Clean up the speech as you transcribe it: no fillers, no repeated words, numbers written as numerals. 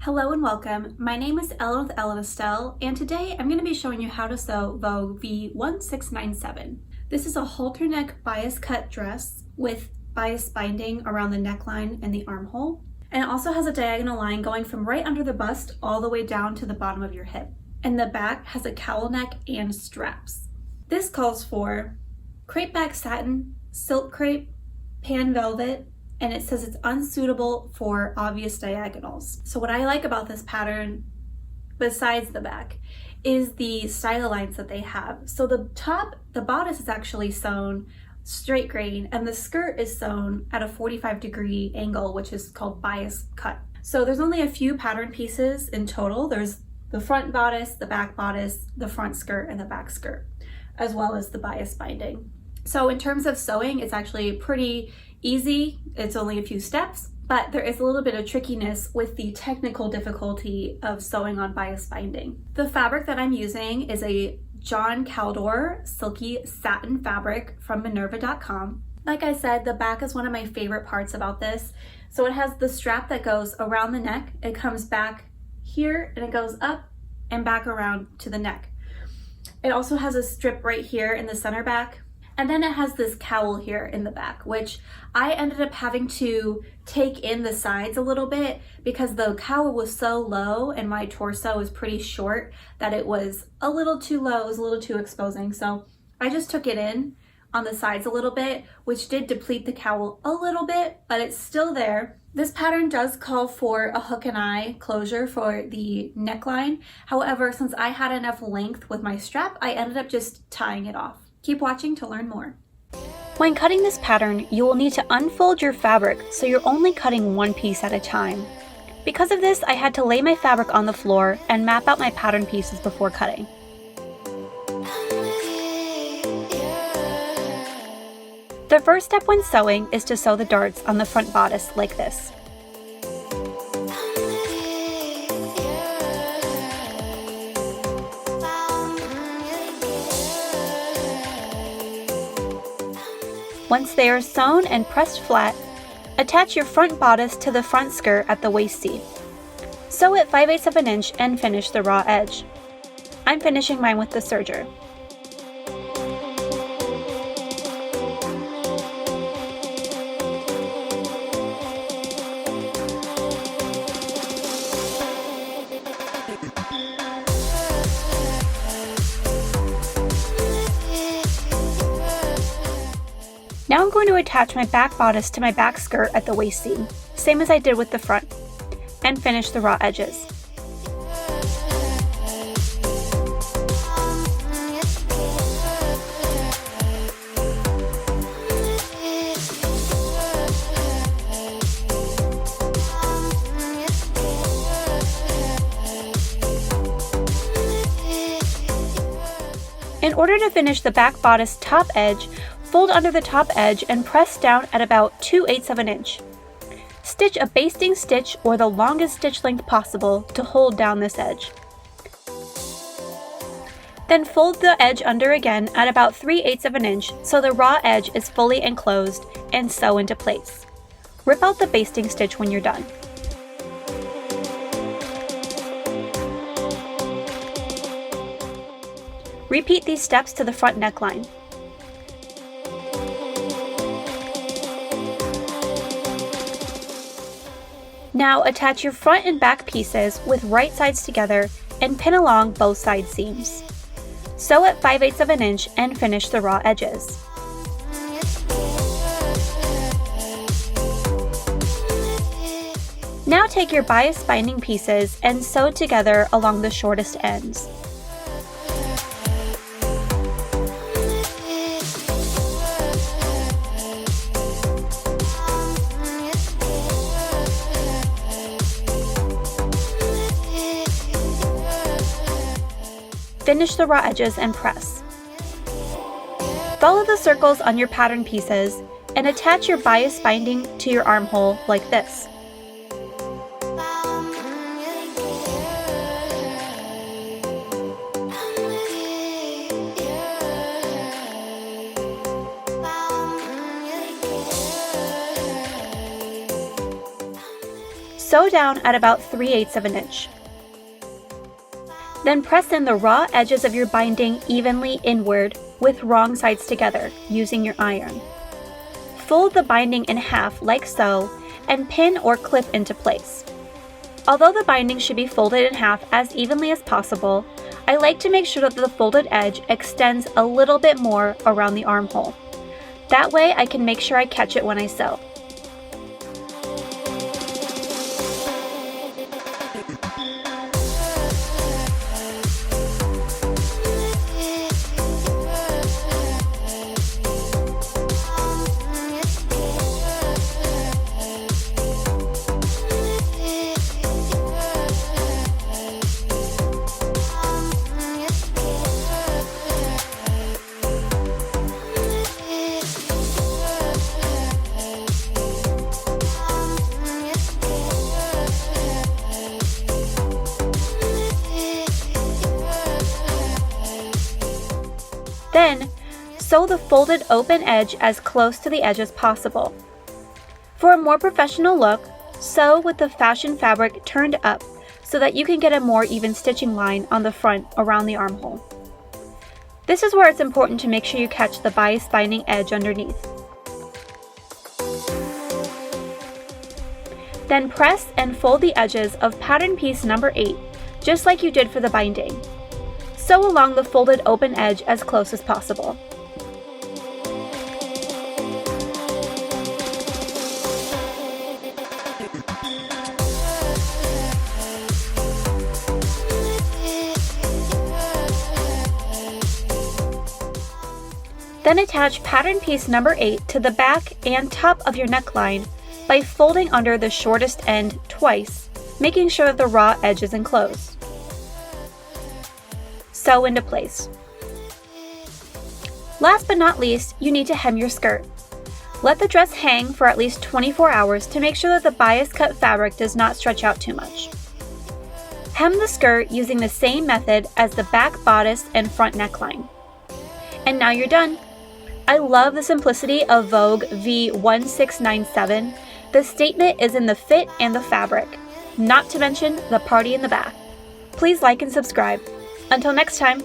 Hello and welcome. My name is Ellen with Ellen Estelle, and today I'm going to be showing you how to sew Vogue V1697. This is a halter neck bias cut dress with bias binding around the neckline and the armhole, and it also has a diagonal line going from right under the bust all the way down to the bottom of your hip. And the back has a cowl neck and straps. This calls for crepe back satin, silk crepe, pan velvet, and it says it's unsuitable for obvious diagonals. So what I like about this pattern, besides the back, is the style lines that they have. So the bodice is actually sewn straight grain, and the skirt is sewn at a 45-degree angle, which is called bias cut. So there's only a few pattern pieces in total. There's the front bodice, the back bodice, the front skirt, and the back skirt, as well as the bias binding. So in terms of sewing, it's actually pretty easy. It's only a few steps, but there is a little bit of trickiness with the technical difficulty of sewing on bias binding. The fabric that I'm using is a John Caldor silky satin fabric from Minerva.com. Like I said, the back is one of my favorite parts about this. So it has the strap that goes around the neck. It comes back here and it goes up and back around to the neck. It also has a strip right here in the center back. And then it has this cowl here in the back, which I ended up having to take in the sides a little bit because the cowl was so low and my torso is pretty short that it was a little too low, it was a little too exposing. So I just took it in on the sides a little bit, which did deplete the cowl a little bit, but it's still there. This pattern does call for a hook and eye closure for the neckline. However, since I had enough length with my strap, I ended up just tying it off. Keep watching to learn more. When cutting this pattern, you will need to unfold your fabric so you're only cutting one piece at a time. Because of this, I had to lay my fabric on the floor and map out my pattern pieces before cutting. The first step when sewing is to sew the darts on the front bodice like this. Once they are sewn and pressed flat, attach your front bodice to the front skirt at the waist seam. Sew it 5/8 of an inch and finish the raw edge. I'm finishing mine with the serger. Now I'm going to attach my back bodice to my back skirt at the waist seam, same as I did with the front, and finish the raw edges. In order to finish the back bodice top edge, fold under the top edge and press down at about 2/8 of an inch. Stitch a basting stitch or the longest stitch length possible to hold down this edge. Then fold the edge under again at about 3/8 of an inch so the raw edge is fully enclosed and sew into place. Rip out the basting stitch when you're done. Repeat these steps to the front neckline. Now attach your front and back pieces with right sides together and pin along both side seams. Sew at 5/8 of an inch and finish the raw edges. Now take your bias binding pieces and sew together along the shortest ends. Finish the raw edges and press. Follow the circles on your pattern pieces and attach your bias binding to your armhole like this. sew down at about 3/8 of an inch. Then press in the raw edges of your binding evenly inward with wrong sides together using your iron. Fold the binding in half like so and pin or clip into place. Although the binding should be folded in half as evenly as possible, I like to make sure that the folded edge extends a little bit more around the armhole. That way I can make sure I catch it when I sew. Then, sew the folded open edge as close to the edge as possible. For a more professional look, sew with the fashion fabric turned up so that you can get a more even stitching line on the front around the armhole. This is where it's important to make sure you catch the bias binding edge underneath. Then press and fold the edges of pattern piece number 8, just like you did for the binding. Sew along the folded open edge as close as possible. Then attach pattern piece number 8 to the back and top of your neckline by folding under the shortest end twice, making sure that the raw edge is enclosed. Sew into place. Last but not least, you need to hem your skirt. Let the dress hang for at least 24 hours to make sure that the bias cut fabric does not stretch out too much. Hem the skirt using the same method as the back bodice and front neckline. And now you're done. I love the simplicity of Vogue V1697. The statement is in the fit and the fabric, not to mention the party in the back. Please like and subscribe. Until next time.